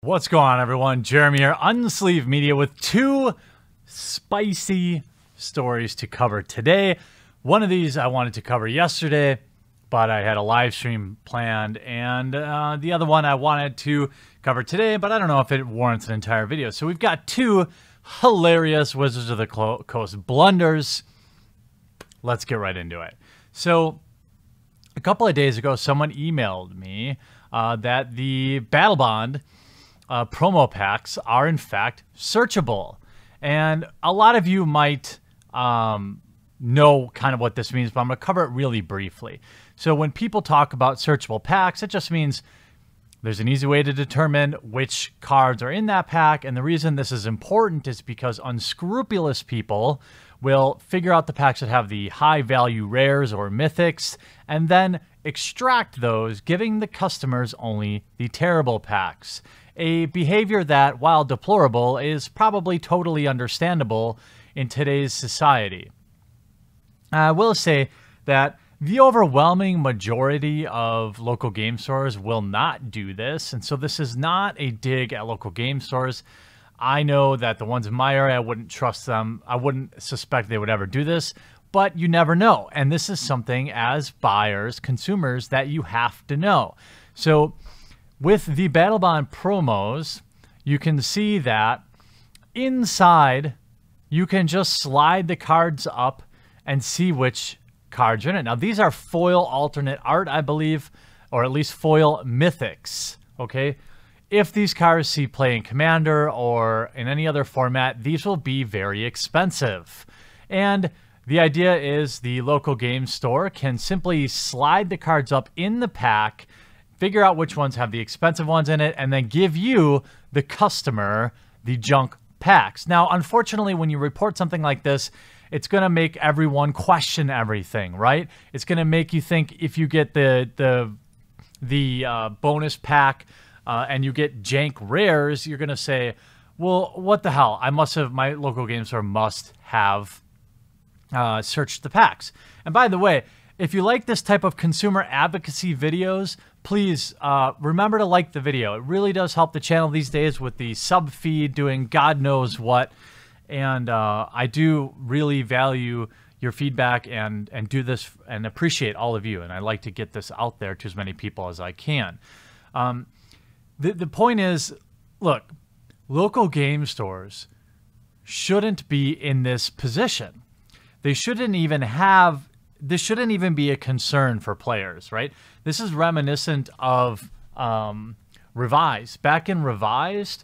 What's going on, everyone? Jeremy here, Unsleeved Media, with two spicy stories to cover today. One of these I wanted to cover yesterday, but I had a live stream planned, and the other one I wanted to cover today, but I don't know if it warrants an entire video. So we've got two hilarious Wizards of the Coast blunders. Let's get right into it. So a couple of days ago, someone emailed me that the Battlebond promo packs are in fact searchable, and a lot of you might know kind of what this means, but I'm going to cover it really briefly. So when people talk about searchable packs, it just means there's an easy way to determine which cards are in that pack, and the reason this is important is because unscrupulous people will figure out the packs that have the high value rares or mythics and then extract those, giving the customers only the terrible packs. A behavior that, while deplorable, is probably totally understandable in today's society. I will say that the overwhelming majority of local game stores will not do this, and so this is not a dig at local game stores. I know that the ones in my area, I wouldn't trust them. I wouldn't suspect they would ever do this, but you never know. And this is something as buyers, consumers, that you have to know. So with the Battlebond promos, you can see that inside you can just slide the cards up and see which cards are in it. Now, these are foil alternate art, I believe, or at least foil mythics, okay? If these cards see play in Commander or in any other format, these will be very expensive. And the idea is the local game store can simply slide the cards up in the pack, figure out which ones have the expensive ones in it, and then give you, the customer, the junk packs. Now, unfortunately, when you report something like this, it's going to make everyone question everything, right? It's going to make you think if you get the bonus pack and you get jank rares, you're going to say, well, what the hell? My local game store must have searched the packs. And by the way, if you like this type of consumer advocacy videos, please remember to like the video. It really does help the channel these days with the sub feed doing God knows what. And I do really value your feedback and do this and appreciate all of you. And I like to get this out there to as many people as I can. The point is, look, local game stores shouldn't be in this position. They shouldn't even have... This shouldn't even be a concern for players, right? This is reminiscent of Revised. Back in Revised,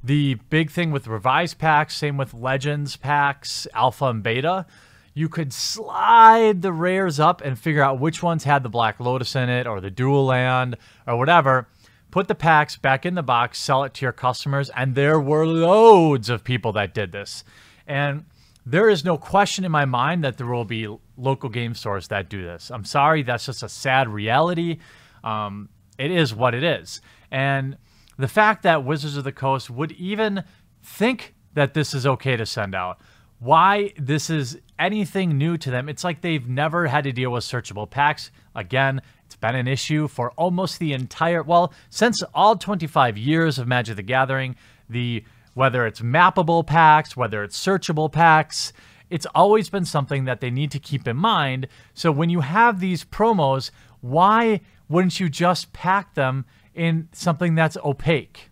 the big thing with Revised packs, same with Legends packs, Alpha and Beta, you could slide the rares up and figure out which ones had the Black Lotus in it or the Dual Land or whatever, put the packs back in the box, sell it to your customers, and there were loads of people that did this. And there is no question in my mind that there will be local game stores that do this. I'm sorry, that's just a sad reality. It is what it is. And the fact that Wizards of the Coast would even think that this is okay to send out, why this is anything new to them, it's like they've never had to deal with searchable packs. Again, it's been an issue for almost the entire, well, since all 25 years of Magic the Gathering, whether it's mappable packs, whether it's searchable packs, it's always been something that they need to keep in mind. So when you have these promos, why wouldn't you just pack them in something that's opaque?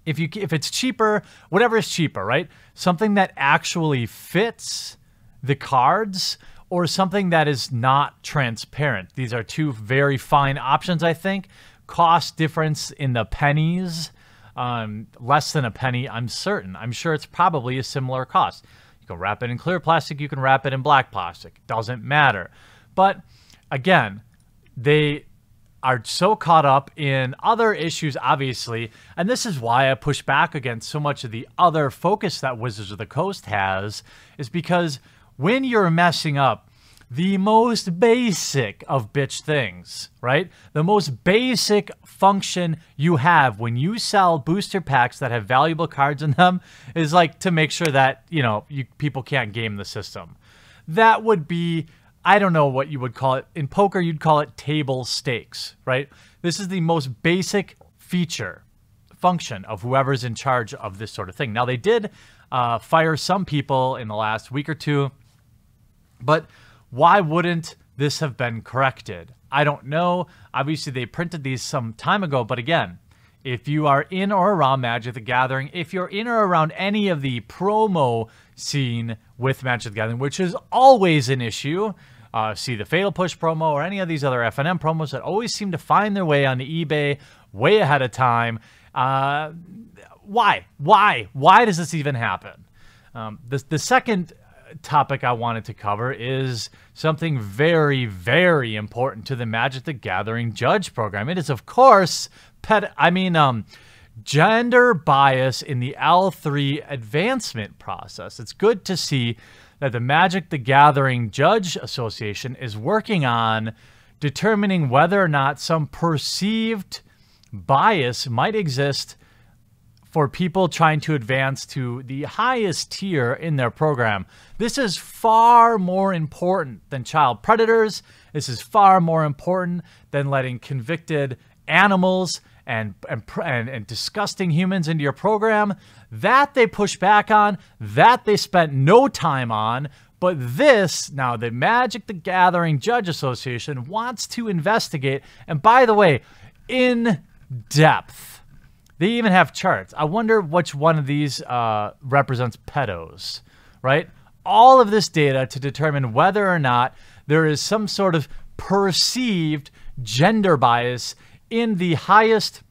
If it's cheaper, whatever is cheaper, right? Something that actually fits the cards or something that is not transparent. These are two very fine options, I think. Cost difference in the pennies. Less than a penny, I'm certain. I'm sure it's probably a similar cost. You can wrap it in clear plastic, you can wrap it in black plastic. It doesn't matter. But again, they are so caught up in other issues, obviously, and this is why I push back against so much of the other focus that Wizards of the Coast has, is because when you're messing up the most basic of bitch things, right? The most basic function you have when you sell booster packs that have valuable cards in them is like to make sure that, people can't game the system. That would be, I don't know what you would call it. In poker, you'd call it table stakes, right? This is the most basic feature function of whoever's in charge of this sort of thing. Now, they did fire some people in the last week or two, but why wouldn't this have been corrected? I don't know. Obviously, they printed these some time ago, but again, if you are in or around Magic the Gathering, if you're in or around any of the promo scene with Magic the Gathering, which is always an issue, see the Fatal Push promo or any of these other FNM promos that always seem to find their way onto eBay way ahead of time. Why? Why does this even happen? The second topic I wanted to cover is something very, very important to the Magic the Gathering Judge program. It is, of course, gender bias in the L3 advancement process. It's good to see that the Magic the Gathering Judge Association is working on determining whether or not some perceived bias might exist for people trying to advance to the highest tier in their program. This is far more important than child predators. This is far more important than letting convicted animals and disgusting humans into your program. That they push back on, that they spent no time on. But this, now the Magic the Gathering Judge Association wants to investigate, and by the way, in depth. They even have charts. I wonder which one of these represents pedos, right? All of this data to determine whether or not there is some sort of perceived gender bias in the highest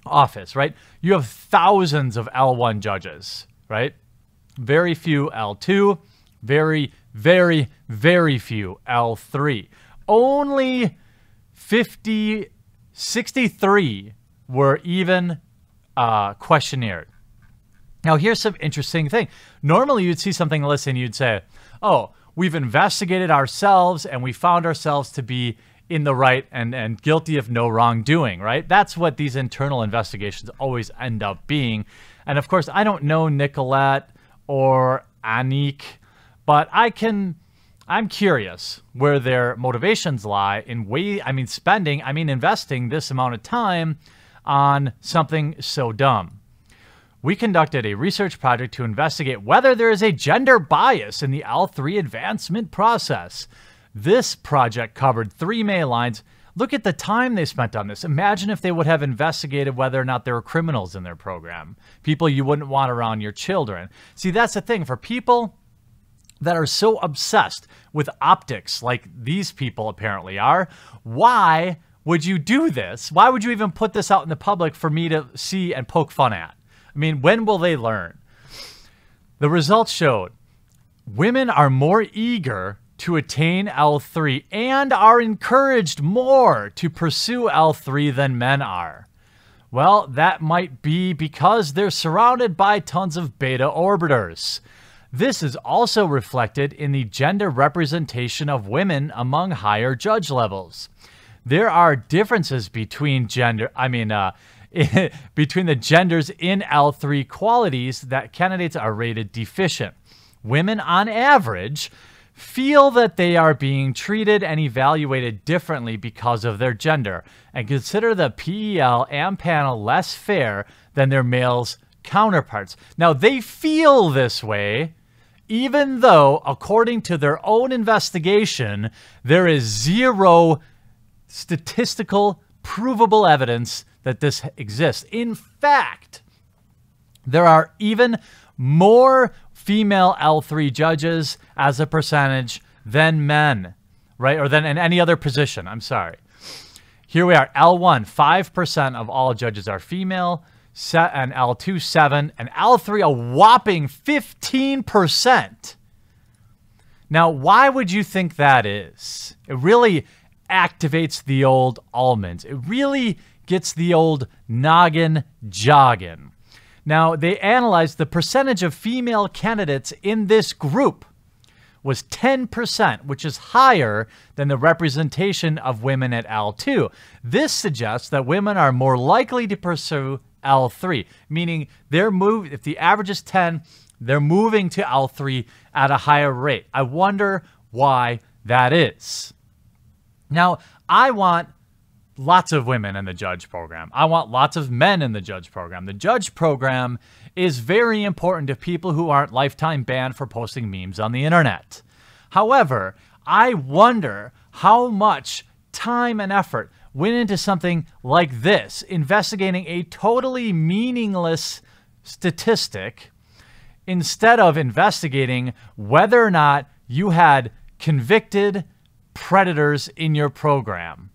office, right? You have thousands of L1 judges, right? Very few L2, very, very, very few L3. Only 63 were even questionnaire. Now, here's some interesting thing. Normally, you'd see something, listen, you'd say, oh, we've investigated ourselves and we found ourselves to be in the right and guilty of no wrongdoing, right? That's what these internal investigations always end up being. And of course, I don't know Nicolette or Anik, but I'm curious where their motivations lie in investing this amount of time on something so dumb. We conducted a research project to investigate whether there is a gender bias in the L3 advancement process. This project covered 3 main lines. Look at the time they spent on this. Imagine if they would have investigated whether or not there were criminals in their program, people you wouldn't want around your children. See, that's the thing. For people that are so obsessed with optics like these people apparently are, why would you do this? Why would you even put this out in the public for me to see and poke fun at? I mean, when will they learn? The results showed women are more eager to attain L3 and are encouraged more to pursue L3 than men are. Well, that might be because they're surrounded by tons of beta orbiters. This is also reflected in the gender representation of women among higher judge levels. There are differences between between the genders in L3 qualities that candidates are rated deficient. Women, on average, feel that they are being treated and evaluated differently because of their gender and consider the PEL and panel less fair than their males counterparts. Now, they feel this way, even though, according to their own investigation, there is zero statistical provable evidence that this exists. In fact, there are even more female L3 judges as a percentage than men, right? Or than in any other position. I'm sorry. Here we are. L1, 5% of all judges are female, and L2, 7%, and L3, a whopping 15%. Now, why would you think that is? It really activates the old almonds. It really gets the old noggin jogging. Now, they analyzed the percentage of female candidates in this group was 10%, which is higher than the representation of women at L2. This suggests that women are more likely to pursue L3, meaning if the average is 10, they're moving to L3 at a higher rate. I wonder why that is. Now, I want lots of women in the judge program. I want lots of men in the judge program. The judge program is very important to people who aren't lifetime banned for posting memes on the internet. However, I wonder how much time and effort went into something like this, investigating a totally meaningless statistic, instead of investigating whether or not you had convicted predators in your program.